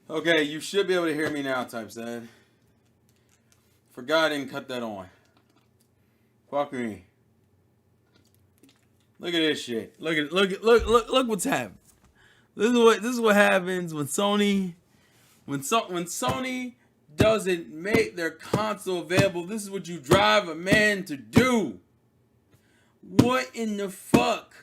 Okay, you should be able to hear me now, type said. Forgot I didn't cut that on. Fuck me. Look at this shit. Look what's happening. This is what happens when Sony doesn't make their console available. This is what you drive a man to do. What in the fuck?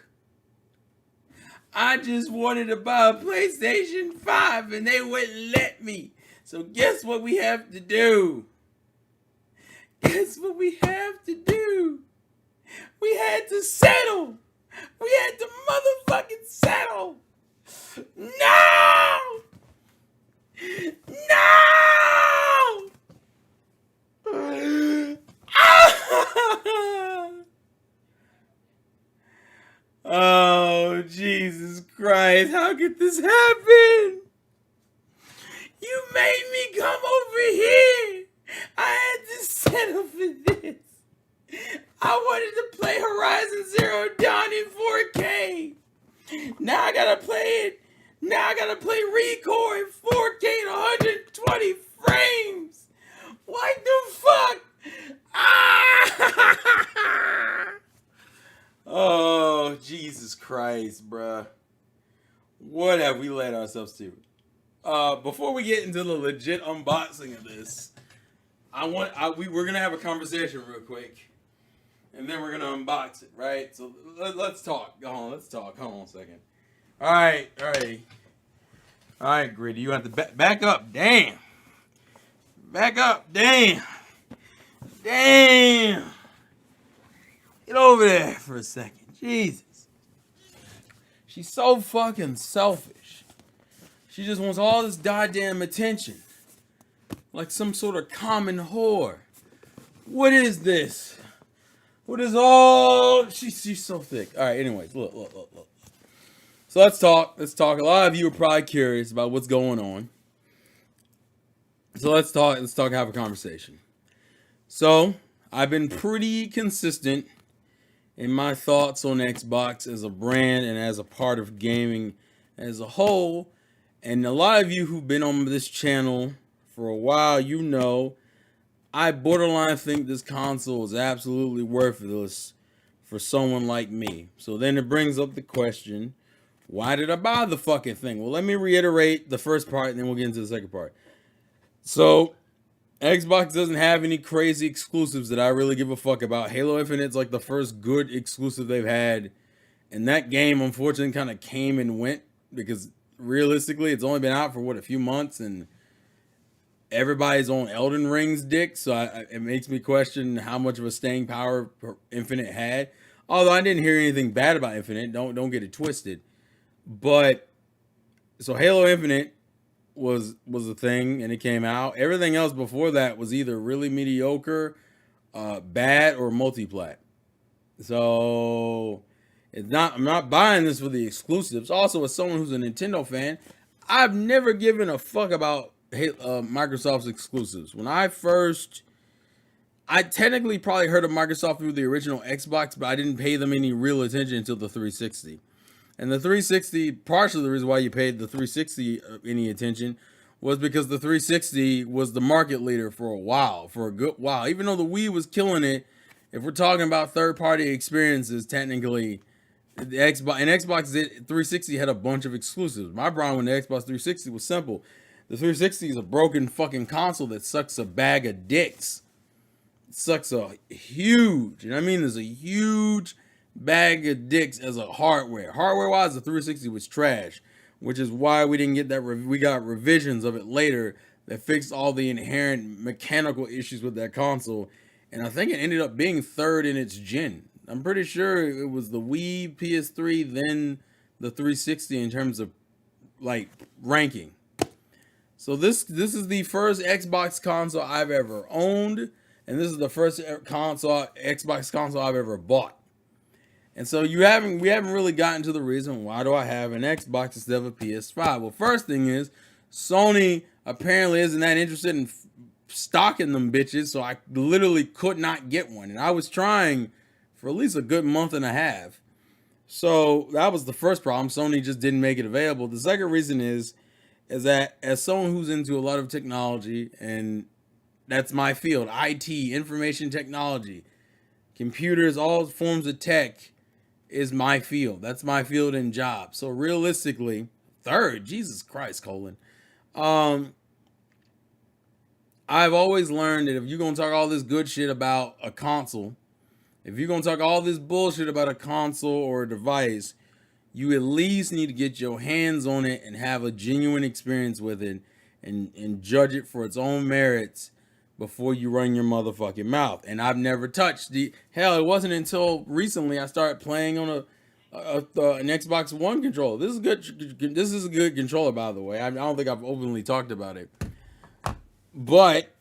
I just wanted to buy a PlayStation 5 and they wouldn't let me. So guess what we have to do? Guess what we have to do? We had to settle. We had to motherfucking settle. No! No! Oh, Jesus Christ. How could this happen? You made me come over here. I had to settle for this. I wanted to play Horizon Zero Dawn in 4K. Now I gotta play it. Now I gotta play Recore in 4K at 120 frames. What the fuck? Ah! Oh, Jesus Christ, bruh. What have we led ourselves to? Before we get into the legit unboxing of this, we're gonna have a conversation real quick, and then we're gonna unbox it, right? So let's talk. Let's talk. Hold on a second. All right, Gritty. You have to back up. Damn. Back up. Damn. Get over there for a second. Jesus. She's so fucking selfish. She just wants all this goddamn attention. Like some sort of common whore. What is this? What is all... She's so thick. Alright, anyways. Look. So let's talk. A lot of you are probably curious about what's going on. So let's talk and have a conversation. So, I've been pretty consistent in my thoughts on Xbox as a brand and as a part of gaming as a whole. And a lot of you who've been on this channel for a while, you know, I borderline think this console is absolutely worthless for someone like me. So then it brings up the question, why did I buy the fucking thing? Well, let me reiterate the first part and then we'll get into the second part. So, Xbox doesn't have any crazy exclusives that I really give a fuck about. Halo Infinite's like the first good exclusive they've had. And that game, unfortunately, kind of came and went because realistically, it's only been out for, a few months. And everybody's on Elden Ring's dick. So it makes me question how much of a staying power Infinite had. Although I didn't hear anything bad about Infinite. Don't get it twisted. But, so Halo Infinite was a thing and it came out. Everything else before that was either really mediocre, bad, or multiplat. So I'm not buying this for the exclusives. Also, as someone who's a Nintendo fan, I've never given a fuck about Microsoft's exclusives. When I technically probably heard of Microsoft through the original Xbox, but I didn't pay them any real attention until the 360. And the 360, partially the reason why you paid the 360 any attention was because the 360 was the market leader for a good while. Even though the Wii was killing it, if we're talking about third-party experiences, technically, the Xbox 360 had a bunch of exclusives. My problem with the Xbox 360 was simple. The 360 is a broken fucking console that sucks a bag of dicks. It sucks a huge, and I mean there's a huge bag of dicks as a hardware. Hardware-wise, the 360 was trash, which is why we didn't get that. We got revisions of it later that fixed all the inherent mechanical issues with that console, and I think it ended up being third in its gen. I'm pretty sure it was the Wii, PS3, then the 360 in terms of like ranking. So this is the first Xbox console I've ever owned, and this is the first Xbox console I've ever bought. And so we haven't really gotten to the reason why do I have an Xbox instead of a PS5. Well, first thing is Sony apparently isn't that interested in stocking them bitches, so I literally could not get one. And I was trying for at least a good month and a half. So that was the first problem. Sony just didn't make it available. The second reason is is that as someone who's into a lot of technology, and that's my field, IT, information technology, computers, all forms of tech is my field. That's my field and job. So realistically, third, Jesus Christ, Colin. Um, I've always learned that if you're gonna talk all this good shit about a console, if you're gonna talk all this bullshit about a console or a device, you at least need to get your hands on it and have a genuine experience with it, and judge it for its own merits before you run your motherfucking mouth. And I've never touched the hell. It wasn't until recently I started playing on an Xbox One controller. This is good. This is a good controller, by the way. I don't think I've openly talked about it, but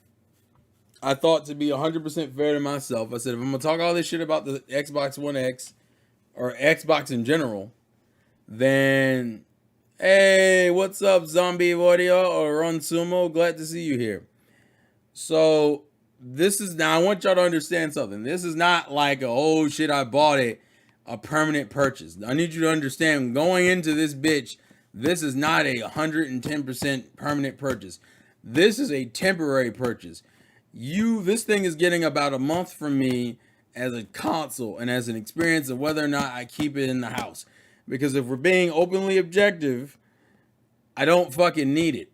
I thought, to be 100% fair to myself, I said, if I'm gonna talk all this shit about the Xbox One X or Xbox in general, then hey, what's up, Zombie Audio or Run Sumo? Glad to see you here. So this is, now I want y'all to understand something. This is not like a, oh shit, I bought it, a permanent purchase. I need you to understand, going into this bitch, this is not a 110% permanent purchase. This is a temporary purchase. This thing is getting about a month from me as a console and as an experience of whether or not I keep it in the house. Because if we're being openly objective, I don't fucking need it.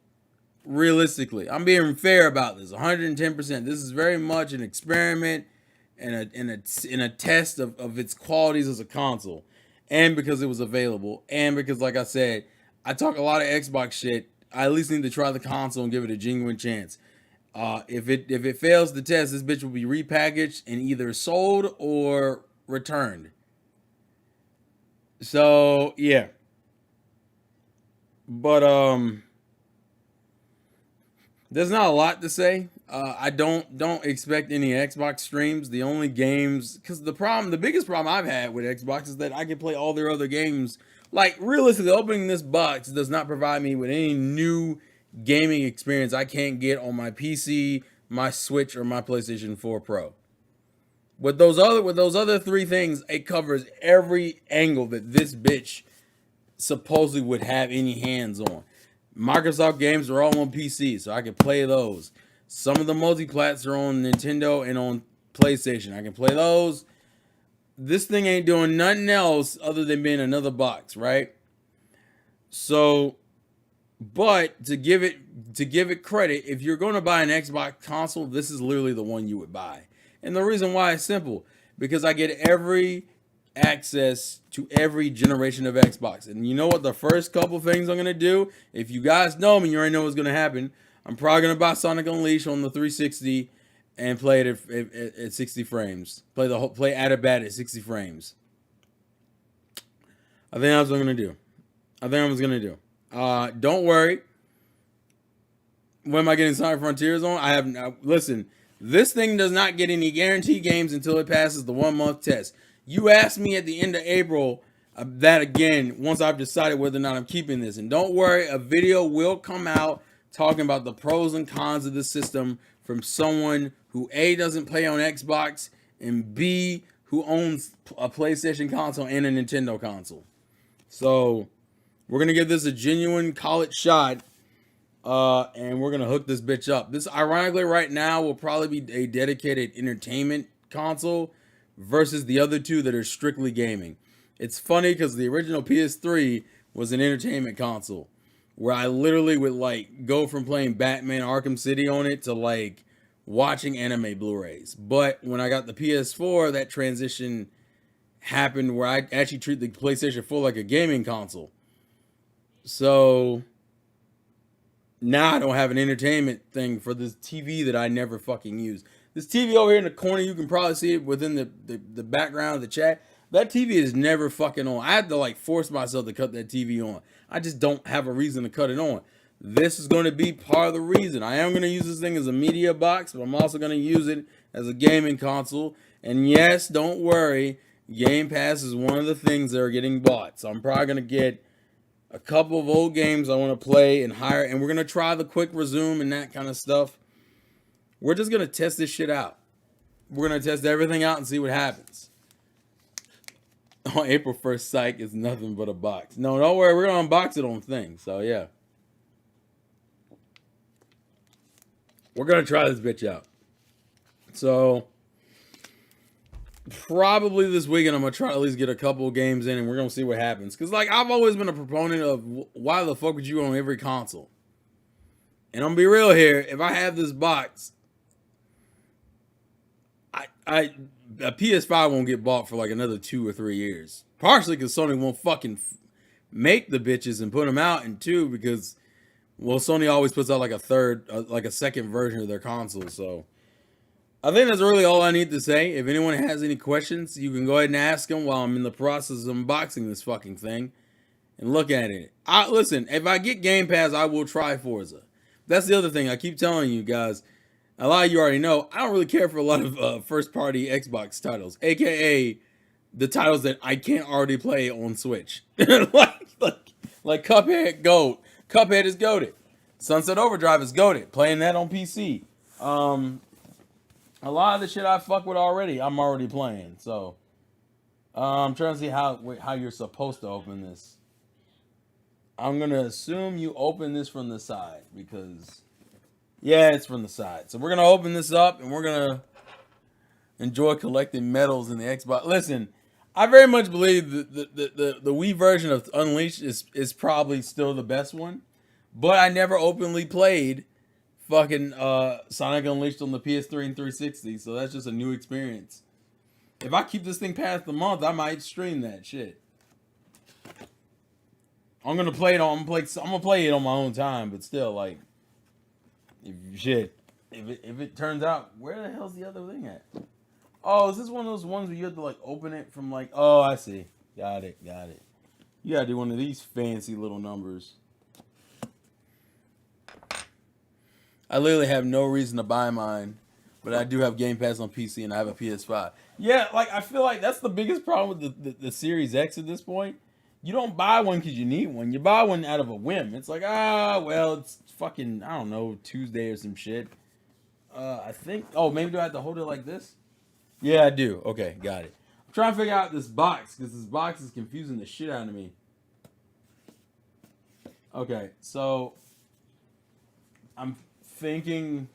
Realistically, I'm being fair about this. 110%. This is very much an experiment and a test of its qualities as a console, and because it was available, and because, like I said, I talk a lot of Xbox shit. I at least need to try the console and give it a genuine chance. If it fails the test, this bitch will be repackaged and either sold or returned. So yeah, but there's not a lot to say. I don't expect any Xbox streams. The only games, because the biggest problem I've had with Xbox is that I can play all their other games. Like, realistically, opening this box does not provide me with any new gaming experience I can't get on my PC, my Switch, or my PlayStation 4 Pro. With those other three things, it covers every angle that this bitch supposedly would have any hands on. Microsoft games are all on PC, so I can play those. Some of the multi-plats are on Nintendo and on PlayStation. I can play those. This thing ain't doing nothing else other than being another box, right? So, but to give it credit, if you're going to buy an Xbox console, this is literally the one you would buy. And the reason why is simple, because I get every access to every generation of Xbox. And you know what the first couple things I'm going to do? If you guys know me, you already know what's going to happen. I'm probably going to buy Sonic Unleashed on the 360 and play it at 60 frames. Play Adabat at 60 frames. I think that's what I'm going to do. Don't worry. When am I getting Sonic Frontiers on? Listen, this thing does not get any guarantee games until it passes the 1 month test. You asked me at the end of April that again, once I've decided whether or not I'm keeping this. And don't worry, a video will come out talking about the pros and cons of the system from someone who A, doesn't play on Xbox, and B, who owns a PlayStation console and a Nintendo console. So we're going to give this a genuine college shot. And we're going to hook this bitch up. This, ironically, right now will probably be a dedicated entertainment console versus the other two that are strictly gaming. It's funny because the original PS3 was an entertainment console where I literally would like go from playing Batman Arkham City on it to like watching anime Blu-rays. But when I got the PS4, that transition happened where I actually treat the PlayStation 4 like a gaming console. So now I don't have an entertainment thing for this TV that I never fucking use. This TV over here in the corner, you can probably see it within the background of the chat. That TV is never fucking on. I had to like force myself to cut that TV on. I just don't have a reason to cut it on. This is going to be part of the reason. I am going to use this thing as a media box, but I'm also going to use it as a gaming console. And yes, don't worry, Game Pass is one of the things that are getting bought. So I'm probably going to get a couple of old games I want to play and hire, and we're going to try the quick resume and that kind of stuff. We're just going to test this shit out. We're going to test everything out and see what happens. On April 1st, psych is nothing but a box. No, don't worry. We're going to unbox it on thing. So, yeah. we're gonna try this bitch out. So probably this weekend I'm gonna try to at least get a couple of games in, and we're gonna see what happens. Cause like I've always been a proponent of why the fuck would you own every console? And I'm gonna be real here. If I have this box, a PS5 won't get bought for like another 2 or 3 years. Partially because Sony won't fucking make the bitches and put them out, and two because Sony always puts out like a second version of their console. So I think that's really all I need to say. If anyone has any questions, you can go ahead and ask them while I'm in the process of unboxing this fucking thing and look at it. Listen, if I get Game Pass, I will try Forza. That's the other thing I keep telling you guys. A lot of you already know, I don't really care for a lot of first-party Xbox titles, aka the titles that I can't already play on Switch. like Cuphead, GOAT. Cuphead is goated. Sunset Overdrive is goated. Playing that on PC. A lot of the shit I fuck with already, I'm already playing. So, I'm trying to see how you're supposed to open this. I'm gonna assume you open this from the side because, yeah, it's from the side. So we're gonna open this up and we're gonna enjoy collecting medals in the Xbox. Listen, I very much believe the Wii version of Unleashed is probably still the best one, but I never openly played fucking Sonic Unleashed on the PS3 and 360, so that's just a new experience. If I keep this thing past the month, I might stream that shit. I'm gonna play it on my own time, but still, like, if it turns out, where the hell's the other thing at? Oh, is this one of those ones where you have to like open it from like? Oh, I see. Got it. You gotta do one of these fancy little numbers. I literally have no reason to buy mine, but I do have Game Pass on PC and I have a PS5. Yeah, like I feel like that's the biggest problem with the Series X at this point. You don't buy one because you need one. You buy one out of a whim. It's like, well, it's fucking, I don't know, Tuesday or some shit. I think, maybe do I have to hold it like this? Yeah, I do. Okay, got it. I'm trying to figure out this box because this box is confusing the shit out of me. Okay, so I'm thinking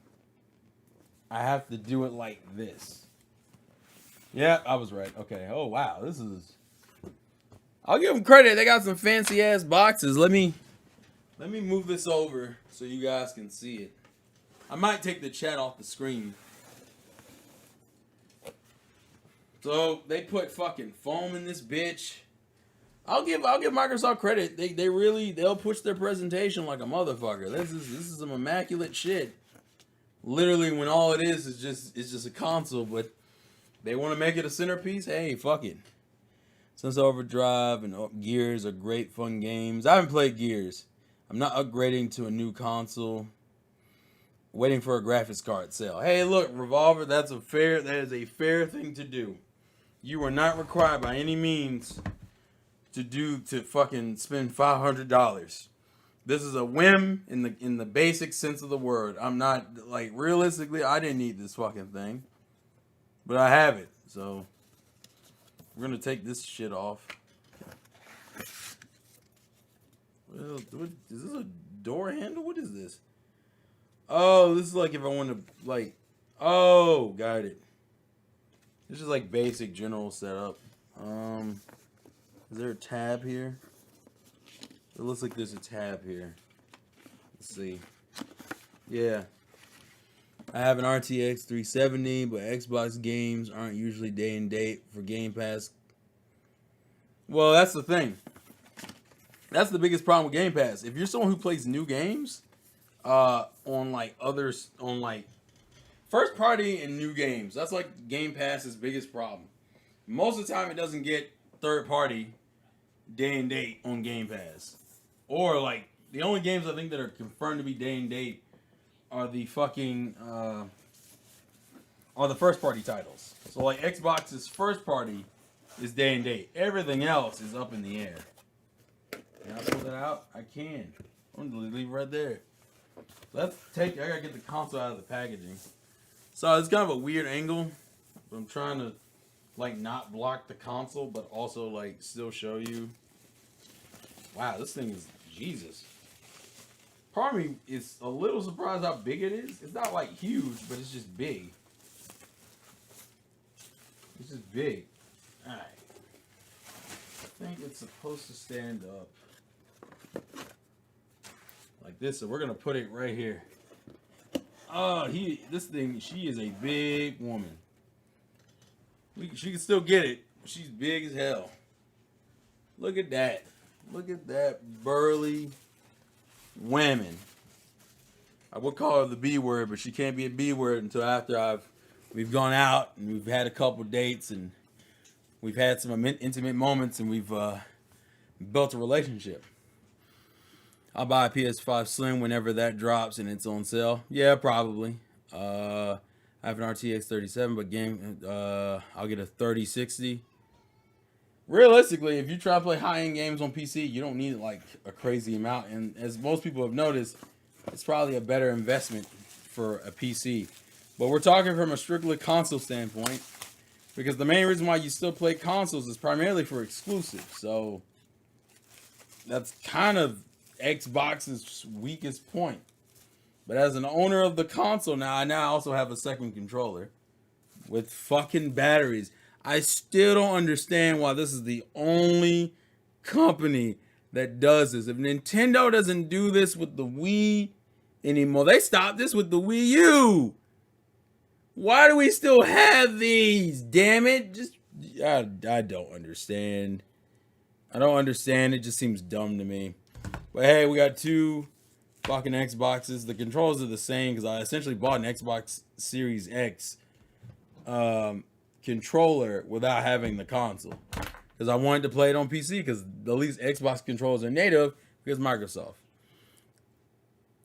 I have to do it like this. Yeah, I was right. Okay. Oh, wow. This is... I'll give them credit. They got some fancy ass boxes. Let me move this over so you guys can see it. I might take the chat off the screen. So they put fucking foam in this bitch. I'll give Microsoft credit. They'll push their presentation like a motherfucker. This is some immaculate shit. Literally, when all it is just a console, but they want to make it a centerpiece. Hey, fuck it. Sunset Overdrive and Gears are great fun games. I haven't played Gears. I'm not upgrading to a new console. Waiting for a graphics card sale. Hey, look, Revolver, that is a fair thing to do. You are not required by any means to fucking spend $500. This is a whim in the basic sense of the word. I'm not, like, realistically, I didn't need this fucking thing. But I have it, so we're gonna take this shit off. Well, is this a door handle? What is this? Oh, this is like if I want to, like, oh, got it. This is like basic general setup. Is there a tab here? It looks like there's a tab here. Let's see. Yeah. I have an RTX 370, but Xbox games aren't usually day and date for Game Pass. Well, that's the thing. That's the biggest problem with Game Pass. If you're someone who plays new games, on like first party and new games, that's like Game Pass's biggest problem. Most of the time, it doesn't get third party day and date on Game Pass, or like the only games I think that are confirmed to be day and date are the fucking are the first party titles. So like Xbox's first party is day and date. Everything else is up in the air. Can I pull that out? I can. I'm gonna leave it right there. I gotta get the console out of the packaging. So it's kind of a weird angle, but I'm trying to like not block the console, but also like still show you. Wow, this thing is Jesus. Part of me is a little surprised how big it is. It's not like huge, but it's just big. It's just big. Alright. I think it's supposed to stand up like this, so we're gonna put it right here. Oh, this thing, she is a big woman. She can still get it. She's big as hell. Look at that. Look at that burly woman. I would call her the B word, but she can't be a B word until after we've gone out and we've had a couple dates and we've had some intimate moments and we've built a relationship. I'll buy a PS5 Slim whenever that drops and it's on sale. Yeah, probably. I have an RTX 37, but I'll get a 3060. Realistically, if you try to play high-end games on PC, you don't need like a crazy amount. And as most people have noticed, it's probably a better investment for a PC. But we're talking from a strictly console standpoint, because the main reason why you still play consoles is primarily for exclusives. So that's kind of Xbox's weakest point. But as an owner of the console now, I also have a second controller with fucking batteries. I still don't understand why this is the only company that does this. If Nintendo doesn't do this with the Wii anymore, they stopped this with the Wii U. Why do we still have these? Damn it. I don't understand. I don't understand. It just seems dumb to me. But hey, we got two fucking Xboxes. The controls are the same because I essentially bought an Xbox Series X controller without having the console, because I wanted to play it on PC, because at least Xbox controllers are native because Microsoft.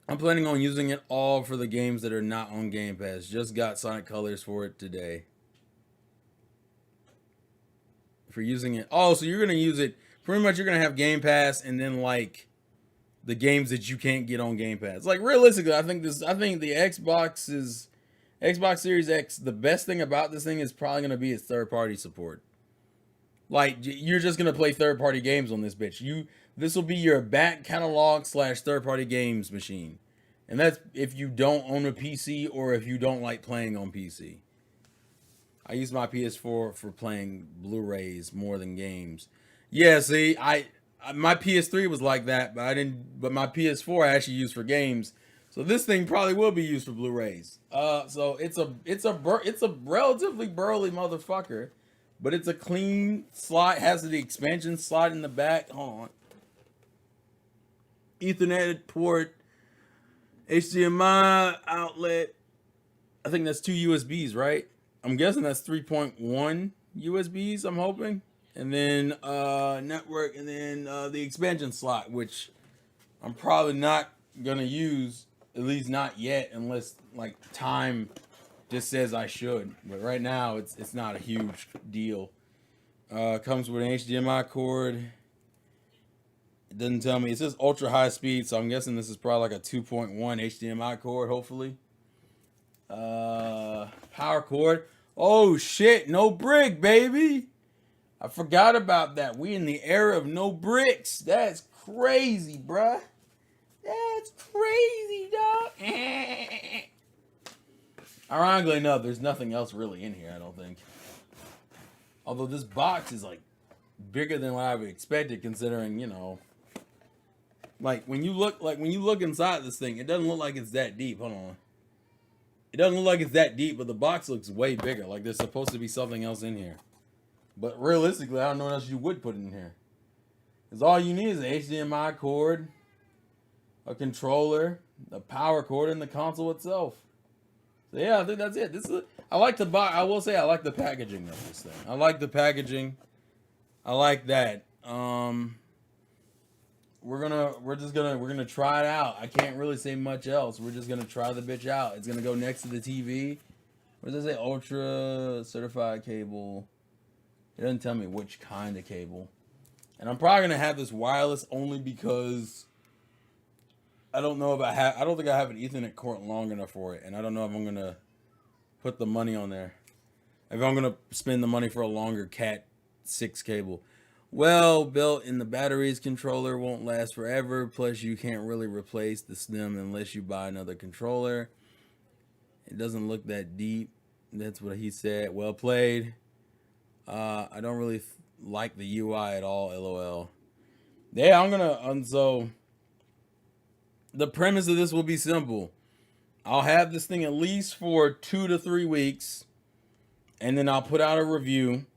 I'm planning on using it all for the games that are not on Game Pass. Just got Sonic Colors for it today. For using it. Oh, so you're going to use it. Pretty much you're going to have Game Pass and then like the games that you can't get on Game Pass. Like realistically, I think the Xbox Series X, the best thing about this thing is probably going to be its third-party support. Like, you're just going to play third-party games on this bitch. This will be your back catalog / third-party games machine. And that's if you don't own a PC or if you don't like playing on PC. I use my PS4 for playing Blu-rays more than games. Yeah, see, my PS3 was like that, but my PS4 I actually used for games. So this thing probably will be used for Blu-rays. So it's a relatively burly motherfucker, but it's a clean slot. Has the expansion slot in the back. Hold on. Ethernet port, HDMI outlet. I think that's 2 USBs, right? I'm guessing that's 3.1 USBs. I'm hoping, and then network, and then the expansion slot, which I'm probably not gonna use. At least not yet, unless like time just says I should. But right now, it's not a huge deal. Comes with an HDMI cord. It doesn't tell me. It says ultra high speed, so I'm guessing this is probably like a 2.1 HDMI cord. Hopefully. Power cord. Oh shit! No brick, baby. I forgot about that. We in the era of no bricks. That's crazy, bruh. That's crazy, dog. Ironically enough, there's nothing else really in here, I don't think. Although this box is like bigger than what I would expected, considering, you know, like when you look inside this thing, it doesn't look like it's that deep. Hold on. It doesn't look like it's that deep, but the box looks way bigger. Like there's supposed to be something else in here. But realistically, I don't know what else you would put in here. Because all you need is an HDMI cord, a controller, a power cord, and the console itself. So yeah, I think that's it. I like the box. I will say I like the packaging of this thing. I like the packaging. I like that. We're gonna try it out. I can't really say much else. We're just gonna try the bitch out. It's gonna go next to the TV. What does it say? Ultra certified cable. It doesn't tell me which kind of cable. And I'm probably gonna have this wireless only because I don't know if I don't think I have an Ethernet cord long enough for it, and I don't know if I'm gonna put the money on there. If I'm gonna spend the money for a longer Cat 6 cable. well built, and the batteries controller won't last forever. Plus, you can't really replace the stem unless you buy another controller. It doesn't look that deep. That's what he said. Well played. I don't really like the UI at all. LOL. Yeah, I'm gonna. So the premise of this will be simple. I'll have this thing at least for 2 to 3 weeks, and then I'll put out a review.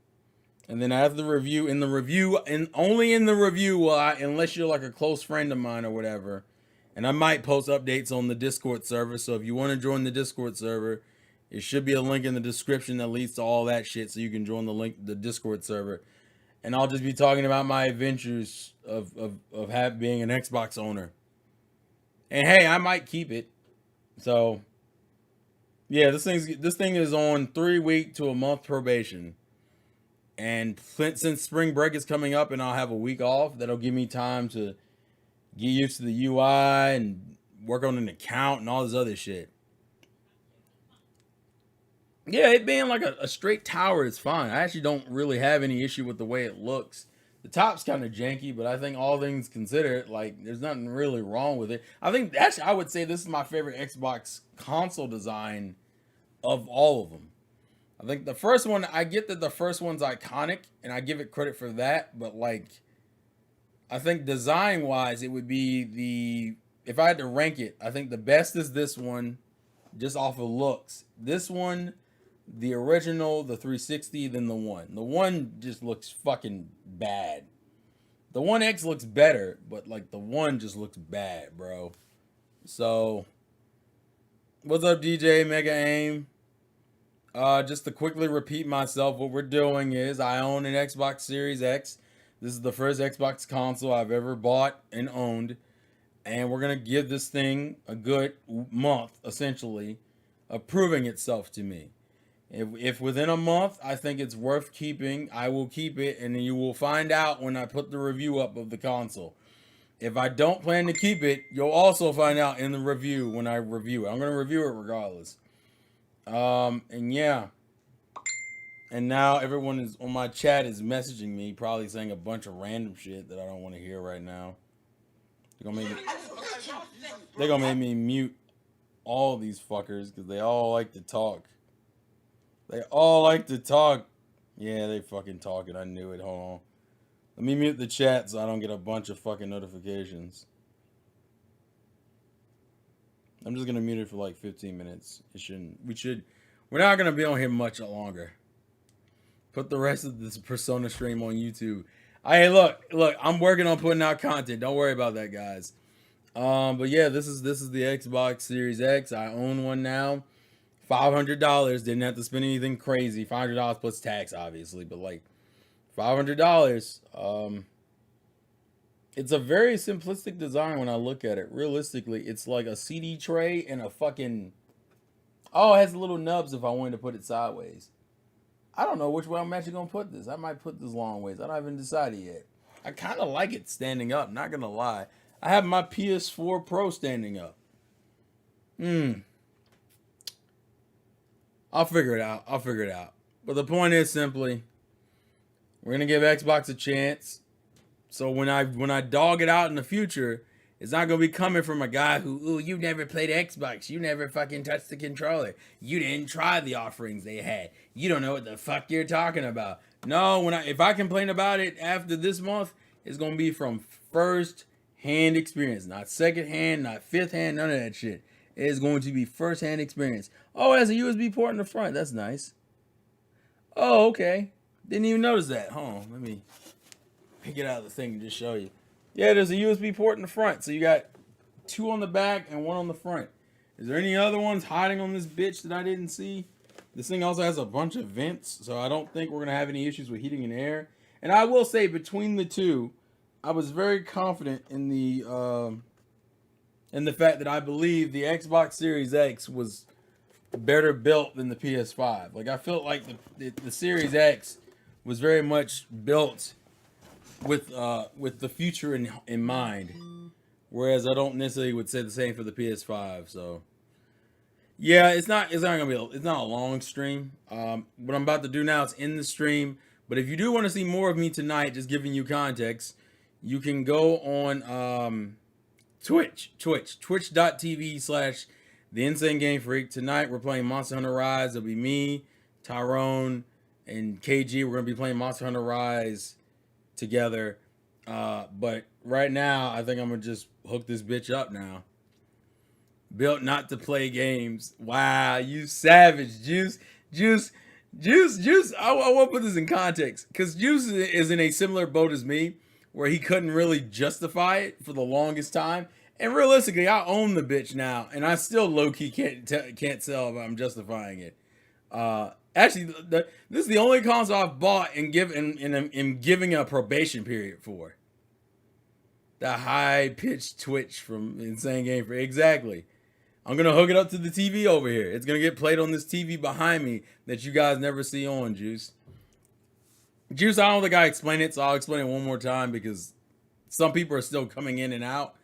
And then after the review, and only in the review will I, unless you're like a close friend of mine or whatever, and I might post updates on the Discord server. So if you want to join the Discord server, it should be a link in the description that leads to all that shit, so you can join the Discord server. And I'll just be talking about my adventures of being an Xbox owner. And hey, I might keep it. So yeah, this thing is on 3 week to a month probation. And since spring break is coming up and I'll have a week off, that'll give me time to get used to the UI and work on an account and all this other shit. Yeah, it being like a straight tower is fine. I actually don't really have any issue with the way it looks. The top's kind of janky, but I think all things considered, like, there's nothing really wrong with it. I think actually I would say this is my favorite Xbox console design of all of them. I think the first one, I get that the first one's iconic, and I give it credit for that, but like, I think design wise, it would be if I had to rank it, I think the best is this one, just off of looks. This one, the original, the 360, then the one. The one just looks fucking bad. The One X looks better, but like the one just looks bad, bro. So, what's up, DJ Mega Aim? Just to quickly repeat myself, what we're doing is I own an Xbox Series X. This is the first Xbox console I've ever bought and owned. And we're going to give this thing a good month, essentially, of proving itself to me. If within a month I think it's worth keeping, I will keep it, and you will find out when I put the review up of the console. If I don't plan to keep it, you'll also find out in the review when I review it. I'm going to review it regardless. And yeah. And now everyone is on my chat is messaging me, probably saying a bunch of random shit that I don't want to hear right now. They're gonna make me mute all these fuckers because they all like to talk. They all like to talk. Yeah, they fucking talking. I knew it. Hold on. Let me mute the chat so I don't get a bunch of fucking notifications. I'm just gonna mute it for like 15 minutes. We're not gonna be on here much longer. Put the rest of this Persona stream on YouTube. Hey, look, I'm working on putting out content. Don't worry about that, guys. But yeah, this is the Xbox Series X. I own one now. $500. Didn't have to spend anything crazy. $500 plus tax, obviously, but like $500. It's a very simplistic design when I look at it. Realistically, it's like a CD tray and a fucking. Oh, it has little nubs if I wanted to put it sideways. I don't know which way I'm actually gonna put this. I might put this long ways. I don't even decided yet. I kind of like it standing up. Not gonna lie. I have my PS4 Pro standing up. I'll figure it out. But the point is simply, we're gonna give Xbox a chance. So when I dog it out in the future, it's not gonna be coming from a guy who, ooh, you never played Xbox, you never fucking touched the controller, you didn't try the offerings they had, you don't know what the fuck you're talking about. No, if I complain about it after this month, it's gonna be from first hand experience, not second hand, not fifth hand, none of that shit. It is going to be first hand experience. Oh, it has a USB port in the front. That's nice. Oh, okay. Didn't even notice that. Hold on, let me pick it out of the thing and just show you. Yeah, there's a USB port in the front. So you got 2 on the back and 1 on the front. Is there any other ones hiding on this bitch that I didn't see? This thing also has a bunch of vents, so I don't think we're going to have any issues with heating and air. And I will say, between the two, I was very confident in the fact that I believe the Xbox Series X was better built than the PS5. Like, I felt like the Series X was very much built with the future in mind, whereas I don't necessarily would say the same for the PS5. So yeah, it's not a long stream. What I'm about to do now is end the stream, But if you do want to see more of me tonight, just giving you context, you can go on twitch.tv/ The Insane Game Freak. Tonight we're playing Monster Hunter Rise. It'll be me, Tyrone, and KG. We're gonna be playing Monster Hunter Rise together. But right now, I think I'm gonna just hook this bitch up now. Built not to play games. Wow, you savage, Juice. I want to put this in context because Juice is in a similar boat as me, where he couldn't really justify it for the longest time. And realistically, I own the bitch now, and I still low key can't tell if I'm justifying it. Actually, this is the only console I've bought and giving a probation period for. The high pitched twitch from Insane Game Freak. Exactly. I'm gonna hook it up to the TV over here. It's gonna get played on this TV behind me that you guys never see on, Juice. Juice, I don't think I explained it, so I'll explain it one more time because some people are still coming in and out.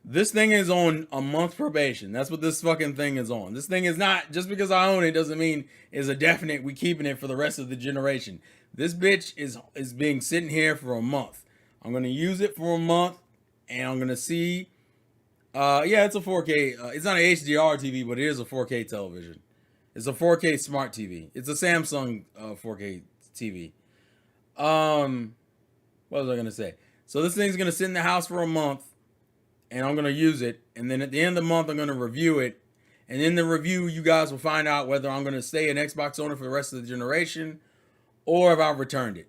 This thing is on a month probation. That's what this fucking thing is on. This thing is not, just because I own it doesn't mean it's a definite we keeping it for the rest of the generation. This bitch is being sitting here for a month. I'm gonna use it for a month, and I'm gonna see. Yeah, it's a 4K. It's not an HDR TV, but it is a 4K television. It's a 4K smart TV. It's a Samsung 4K TV. What was I gonna say? So this thing's gonna sit in the house for a month, and I'm gonna use it. And then at the end of the month, I'm gonna review it. And in the review, you guys will find out whether I'm gonna stay an Xbox owner for the rest of the generation, or if I've returned it.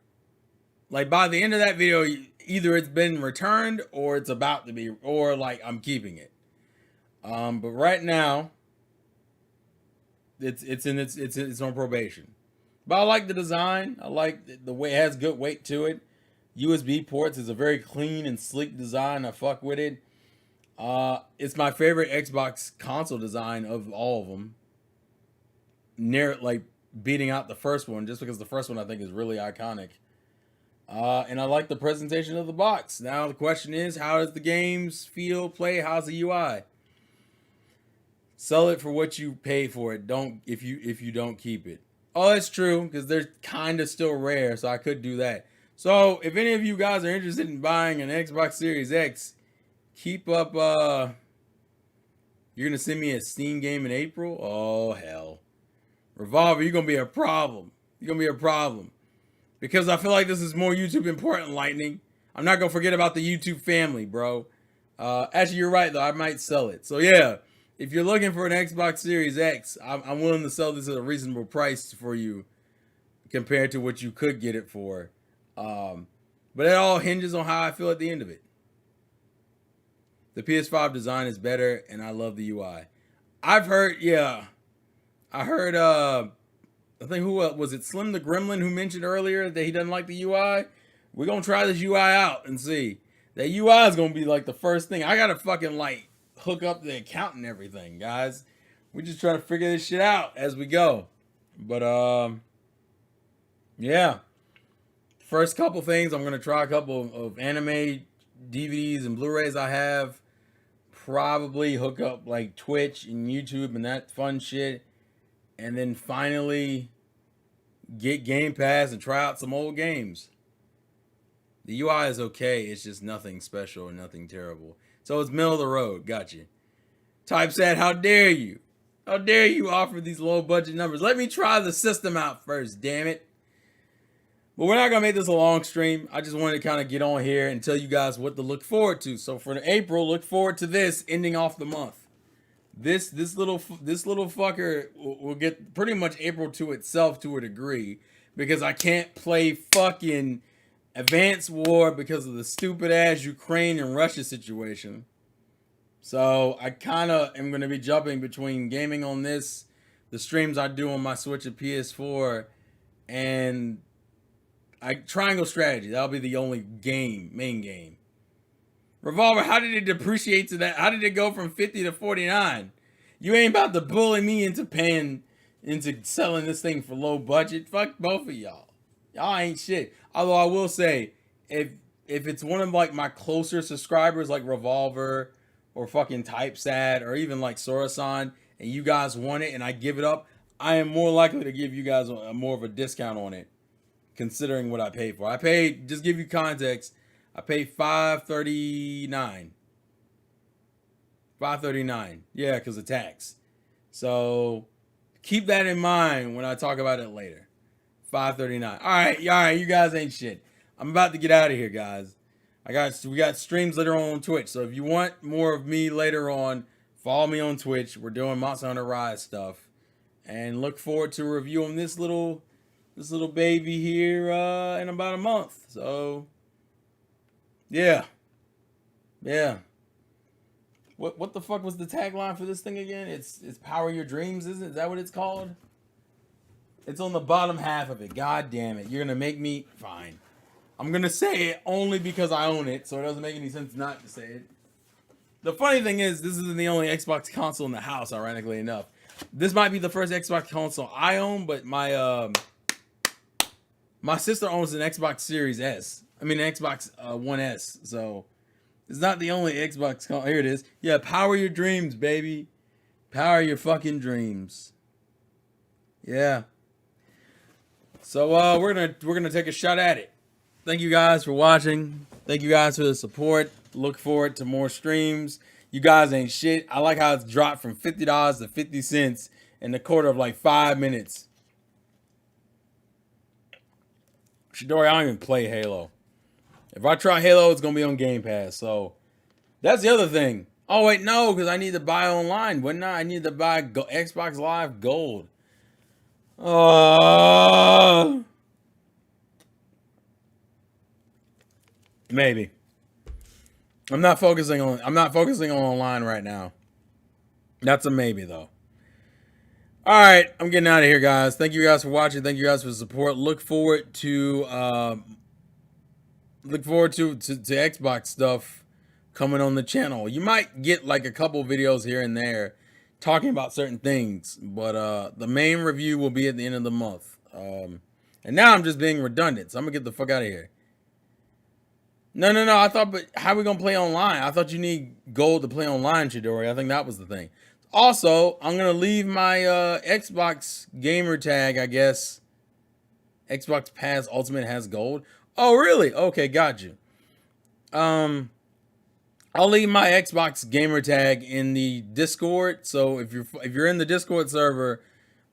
Like by the end of that video, either it's been returned or it's about to be, or like I'm keeping it. But right now, it's on probation. But I like the design. I like the way it has good weight to it. USB ports is a very clean and sleek design. I fuck with it. It's my favorite Xbox console design of all of them. Near like beating out the first one, just because the first one I think is really iconic. And I like the presentation of the box. Now the question is, how does the games feel, play? How's the UI? Sell it for what you pay for it. Don't if you don't keep it. Oh, that's true, because they're kind of still rare, so I could do that. So if any of you guys are interested in buying an Xbox Series X, keep up. You're gonna send me a Steam game in April? Oh hell, Revolver, you're gonna be a problem. You're gonna be a problem. Because I feel like this is more YouTube important, Lightning. I'm not going to forget about the YouTube family, bro. Actually, you're right, though. I might sell it. So, yeah, if you're looking for an Xbox Series X, I'm willing to sell this at a reasonable price for you compared to what you could get it for. But it all hinges on how I feel at the end of it. The PS5 design is better, and I love the UI. I've heard, yeah. I heard, I think who was it? Slim the Gremlin who mentioned earlier that he doesn't like the UI. We're gonna try this UI out and see. That UI is gonna be like the first thing. I gotta fucking like hook up the account and everything, guys. We're just trying to figure this shit out as we go. But yeah. First couple things, I'm gonna try a couple of anime DVDs and Blu-rays I have. Probably hook up like Twitch and YouTube and that fun shit. And then finally get Game Pass and try out some old games. The UI is okay. It's just nothing special and nothing terrible. So it's middle of the road. Gotcha. Typeset, how dare you? How dare you offer these low budget numbers? Let me try the system out first, damn it. But we're not going to make this a long stream. I just wanted to kind of get on here and tell you guys what to look forward to. So for April, look forward to this ending off the month. This little fucker will get pretty much April to itself to a degree, because I can't play fucking Advanced War because of the stupid ass Ukraine and Russia situation. So I kind of am going to be jumping between gaming on this, the streams I do on my Switch and PS4, and Triangle Strategy. That'll be the only main game. Revolver, how did it depreciate to that? How did it go from 50 to 49? You ain't about to bully me into selling this thing for low budget. Fuck both of y'all. Y'all ain't shit. Although I will say, if it's one of like my closer subscribers like Revolver or fucking Typesat or even like Sorasan, and you guys want it and I give it up, I am more likely to give you guys more of a discount on it. considering what I paid for. I paid, just give you context, I paid $539. $539. Yeah, because of tax. So keep that in mind when I talk about it later. $539. All right, you guys ain't shit. I'm about to get out of here, guys. We got streams later on Twitch. So if you want more of me later on, follow me on Twitch. We're doing Monster Hunter Rise stuff, and look forward to reviewing this little baby here in about a month. So yeah. What the fuck was the tagline for this thing again? It's Power Your Dreams, isn't it? Is that what it's called? It's on the bottom half of it. God damn it. You're going to make me... Fine. I'm going to say it only because I own it, so it doesn't make any sense not to say it. The funny thing is, this isn't the only Xbox console in the house, ironically enough. This might be the first Xbox console I own, but my sister owns an Xbox Series S. I mean, an Xbox One S, so... It's not the only Xbox console. Here it is. Yeah, power your dreams, baby. Power your fucking dreams. Yeah. So we're gonna take a shot at it. Thank you guys for watching. Thank you guys for the support. Look forward to more streams. You guys ain't shit. I like how it's dropped from $50 to 50 cents in the quarter of like 5 minutes. Shidori, I don't even play Halo. If I try Halo, it's going to be on Game Pass. So, that's the other thing. Oh, wait, no, because I need to buy online. Wouldn't I? I need to buy Xbox Live Gold. Maybe. I'm not focusing on online right now. That's a maybe, though. All right, I'm getting out of here, guys. Thank you guys for watching. Thank you guys for the support. Look forward to Xbox stuff coming on the channel. You might get like a couple videos here and there talking about certain things, but the main review will be at the end of the month. And now I'm just being redundant, so I'm gonna get the fuck out of here. No. I thought, but how are we gonna play online? I thought you need gold to play online, Chidori. I think that was the thing. Also, I'm gonna leave my Xbox gamer tag, I guess. Xbox Pass Ultimate has gold. Oh, really? Okay, got you. I'll leave my Xbox gamer tag in the Discord. So if you're in the Discord server,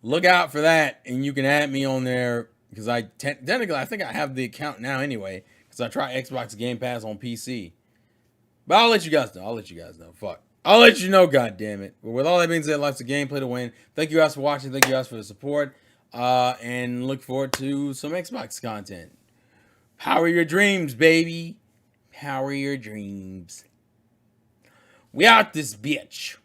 look out for that, and you can add me on there because technically I think I have the account now anyway because I try Xbox Game Pass on PC. But I'll let you guys know. Fuck. I'll let you know, goddammit. But with all that being said, life's a game, play to win. Thank you guys for watching. Thank you guys for the support. And look forward to some Xbox content. Power your dreams, baby. Power your dreams. We out this bitch.